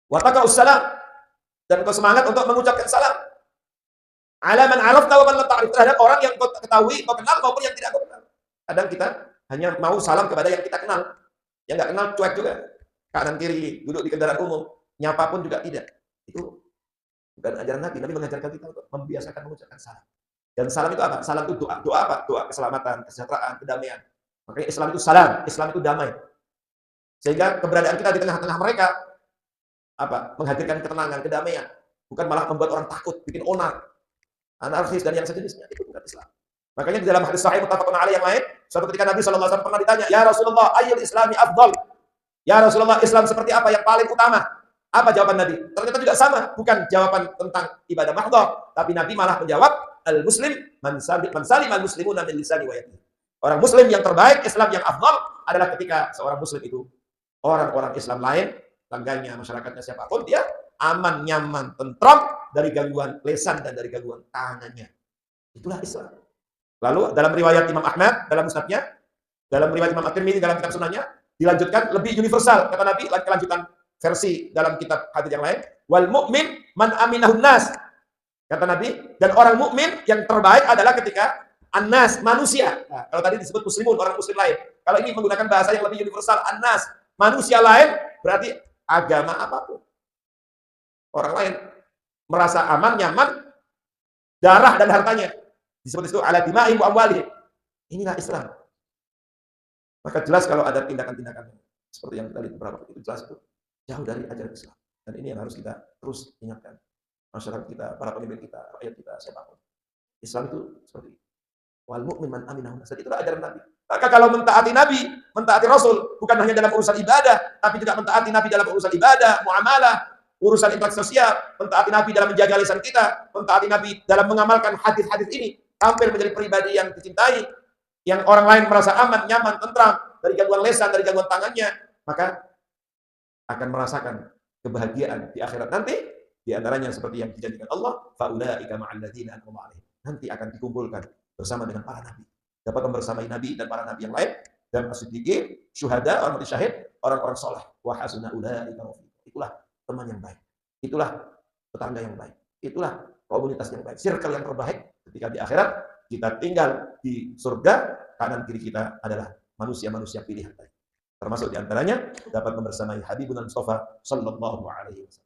Wa taqra'us salam, dan engkau semangat untuk mengucapkan salam. Ala man 'arafta wa man lam ta'rif, terhadap orang yang kau ketahui, kau kenal maupun yang tidak kau kenal. Kadang kita hanya mau salam kepada yang kita kenal. Yang enggak kenal cuek juga. Kanan kiri, duduk di kendaraan umum, nyapa pun juga tidak. Itu bukan ajaran Nabi. Nabi mengajarkan kita untuk membiasakan mengucapkan salam. Dan salam itu apa? Salam itu doa. Doa apa? Doa keselamatan, kesejahteraan, kedamaian. Makanya Islam itu salam, Islam itu damai. Sehingga keberadaan kita di tengah-tengah mereka apa? Menghadirkan ketenangan, kedamaian. Bukan malah membuat orang takut, bikin onar, anarkis dan yang sejenisnya. Itu bukan Islam. Makanya di dalam hadis sahih muttafaqun alaih yang lain, suatu ketika Nabi SAW pernah ditanya, "Ya Rasulullah, ayyul islami afdal?" Ya Rasulullah, Islam seperti apa yang paling utama? Apa jawaban Nabi? Ternyata juga sama, bukan jawaban tentang ibadah mahdhah, tapi Nabi malah menjawab, "Al-muslim man salim al-muslimuna min lisani wa yadihi." Orang muslim yang terbaik, Islam yang afdal adalah ketika seorang muslim itu orang-orang Islam lain, tetangganya, masyarakatnya siapapun, dia aman, nyaman, tentram dari gangguan lisan dan dari gangguan tangannya. Itulah Islam. Lalu dalam riwayat Imam Ahmad dalam musnadnya, dalam riwayat Imam At-Tirmidzi dalam kitab sunannya, dilanjutkan lebih universal kata Nabi, kelanjutan versi dalam kitab hadis yang lain, wal mu'min man aminahun nas. Kata Nabi, dan orang mukmin yang terbaik adalah ketika annas, manusia. Nah, kalau tadi disebut muslimun, orang muslim lain. Kalau ini menggunakan bahasa yang lebih universal, annas, manusia lain, berarti agama apapun. Orang lain merasa aman, nyaman, darah dan hartanya. Disebut itu ala dima'ihim wa amwalihim. Inilah Islam. Maka jelas kalau ada tindakan-tindakan seperti yang kita lihat beberapa itu jelas itu jauh dari ajaran Islam. Dan ini yang harus kita terus ingatkan. Masyarakat kita, para pemimpin kita, rakyat kita, siapapun. Islam itu seperti itu. Wal mu'min man aminahun nas. Itulah ajaran Nabi. Maka kalau mentaati Nabi, mentaati Rasul, bukan hanya dalam urusan ibadah, tapi juga mentaati Nabi dalam urusan ibadah, muamalah, urusan interaksi sosial, mentaati Nabi dalam menjaga lisan kita, mentaati Nabi dalam mengamalkan hadis-hadis ini, hampir menjadi pribadi yang dicintai, yang orang lain merasa aman, nyaman, tentram dari gangguan lisan, dari gangguan tangannya, maka akan merasakan kebahagiaan di akhirat nanti, di antaranya seperti yang dijanjikan Allah, faulaika ma'al ladzina an'ama 'alaihim. Nanti akan dikumpulkan bersama dengan para nabi. Dapat membersamai nabi dan para nabi yang lain, dan as-siddiqin, syuhada, orang mati syahid, orang-orang saleh. Wa hasuna ulaika rafiqa. Itulah teman yang baik. Itulah tetangga yang baik. Itulah komunitas yang baik. Circle yang terbaik ketika di akhirat kita tinggal di surga, kanan kiri kita adalah manusia-manusia pilihan. Termasuk diantaranya dapat membersamai Habibuna Mustafa sallallahu alaihi wasallam.